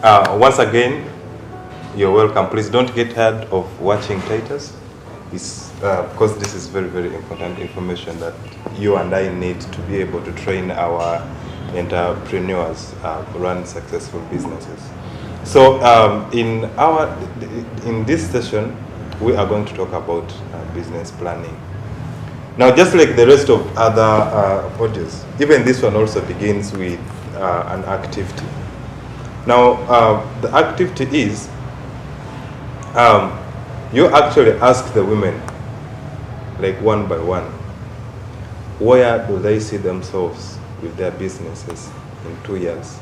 Once again, you're welcome. Please don't get tired of watching titles. Because this is very, very important information that you and I need to be able to train our entrepreneurs run successful businesses. So in this session, we are going to talk about business planning. Now, just like the rest of other modules, even this one also begins with an activity. Now, the activity is you actually ask the women, like one by one, where do they see themselves with their businesses in 2 years,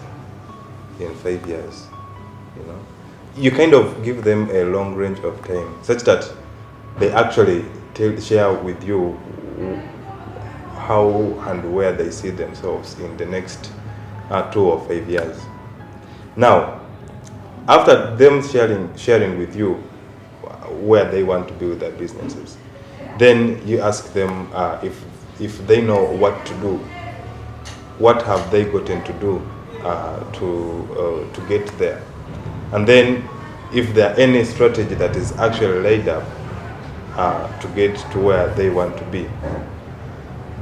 in 5 years, you know? You kind of give them a long range of time such that they actually share with you how and where they see themselves in the next 2 or 5 years. Now, after them sharing with you where they want to be with their businesses, then you ask them if they know what to do, what have they gotten to do to get there, and then if there are any strategy that is actually laid up to get to where they want to be.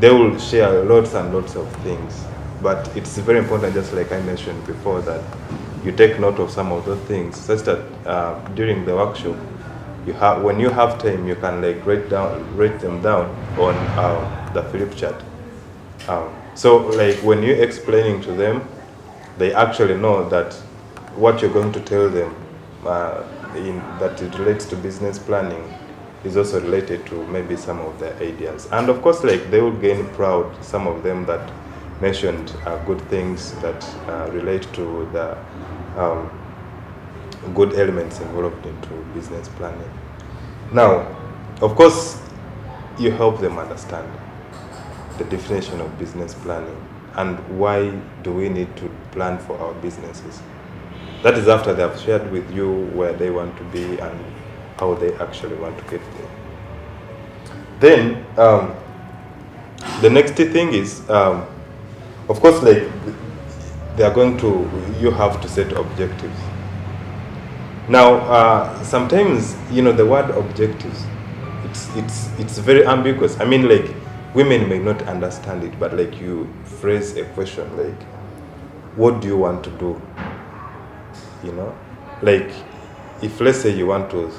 They will share lots and lots of things, but it's very important, just like I mentioned before, that you take note of some of those things, such that during the workshop, when you have time, you can like write them down on the flip chart. So like when you're explaining to them, they actually know that what you're going to tell them that it relates to business planning is also related to maybe some of their ideas. And of course, like they will gain proud, some of them that mentioned good things that relate to the good elements involved into business planning. Now, of course, you help them understand the definition of business planning and why do we need to plan for our businesses. That is after they have shared with you where they want to be and how they actually want to get there. Then, the next thing is, of course, like you have to set objectives. Now, sometimes, the word objectives, it's very ambiguous. I mean, like, women may not understand it, but like you phrase a question like, what do you want to do? Like, if let's say you want to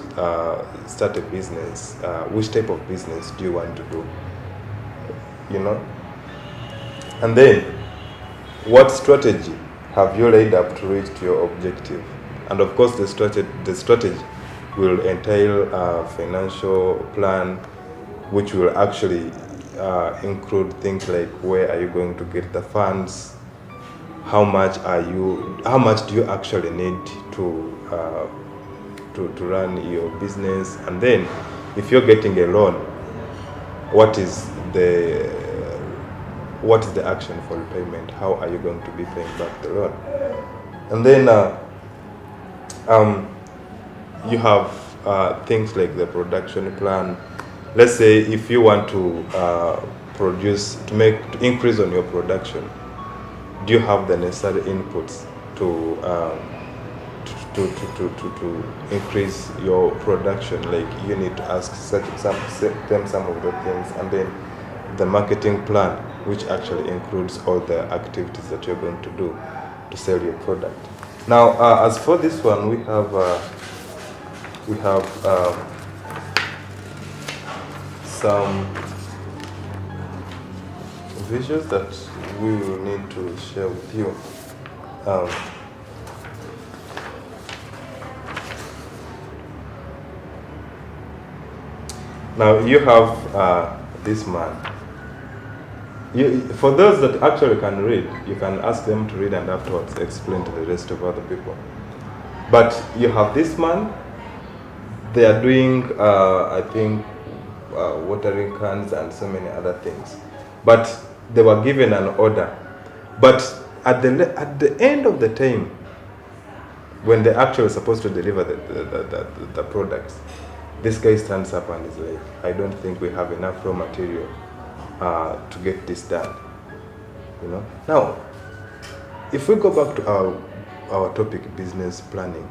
start a business, which type of business do you want to do? And then, what strategy have you laid up to reach your objective? And of course, the strategy will entail a financial plan, which will actually include things like where are you going to get the funds, how much do you actually need to run your business, and then if you're getting a loan, what is the action for repayment? How are you going to be paying back the loan? And then you have things like the production plan. Let's say if you want to to increase on your production, do you have the necessary inputs to increase your production? Like you need to ask some of the things, and then the marketing plan, which actually includes all the activities that you're going to do to sell your product. Now, as for this one, we have some visuals that we will need to share with you. Now you have this man. For those that actually can read, you can ask them to read and afterwards explain to the rest of other people. But you have this man. They are doing, I think, watering cans and so many other things. But they were given an order. But at the end of the time, when they're actually supposed to deliver the products, this guy stands up and is like, I don't think we have enough raw material to get this done. Now, if we go back to our topic, business planning,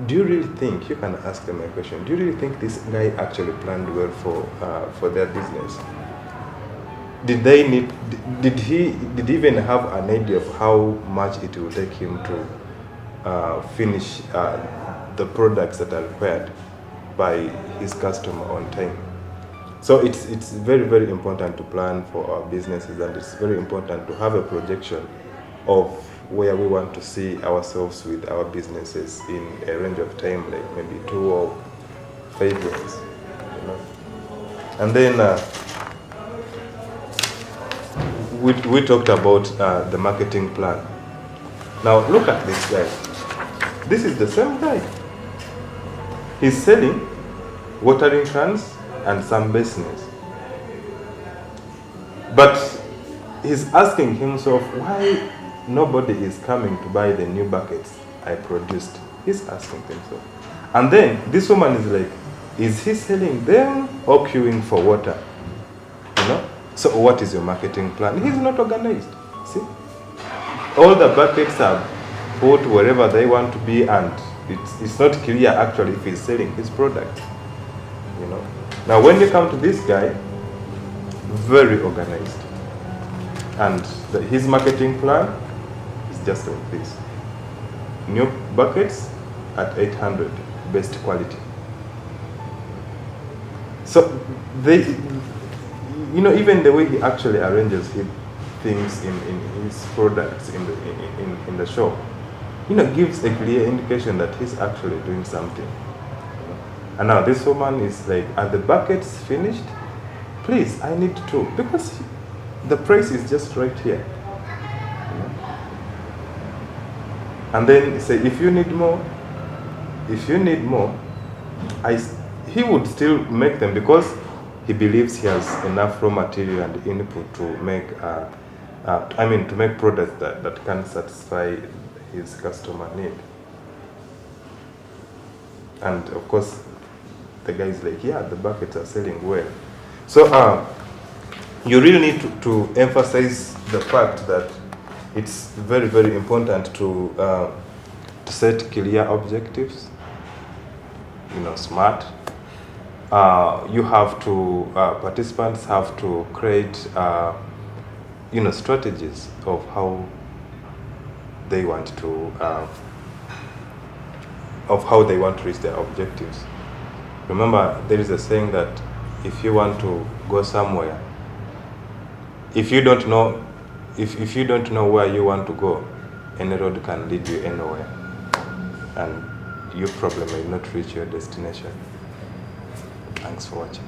do you really think, you can ask them a question, do you really think this guy actually planned well for their business? Did he even have an idea of how much it will take him to finish the products that are required by his customer on time? So it's very, very important to plan for our businesses, and it's very important to have a projection of where we want to see ourselves with our businesses in a range of time, like maybe 2 or 5 years. You know? And then we talked about the marketing plan. Now look at this guy. This is the same guy. He's selling watering cans and some basins. But he's asking himself why nobody is coming to buy the new buckets I produced. He's asking himself. And then this woman is like, is he selling them or queuing for water? You know? So what is your marketing plan? He's not organized. See? All the buckets are put wherever they want to be, and it's not clear actually if he's selling his product. You know? Now when you come to this guy, very organized. And his marketing plan is just like this. New buckets at 800, best quality. So they, you know, even the way he actually arranges things in his products in the shop, you know, gives a clear indication that he's actually doing something. And now this woman is like, are the buckets finished? Please, I need 2, because the price is just right here. And then say, if you need more, he would still make them, because he believes he has enough raw material and input to make, to make products that can satisfy his customer need. And of course, the guy is like, yeah, the buckets are selling well. So you really need to emphasize the fact that it's very, very important to set clear objectives, you know, SMART. You have to, participants have to create, strategies of how they want to, reach their objectives. Remember, there is a saying that if you want to go somewhere, if you don't know where you want to go, any road can lead you anywhere, and you probably may not reach your destination. Thanks for watching.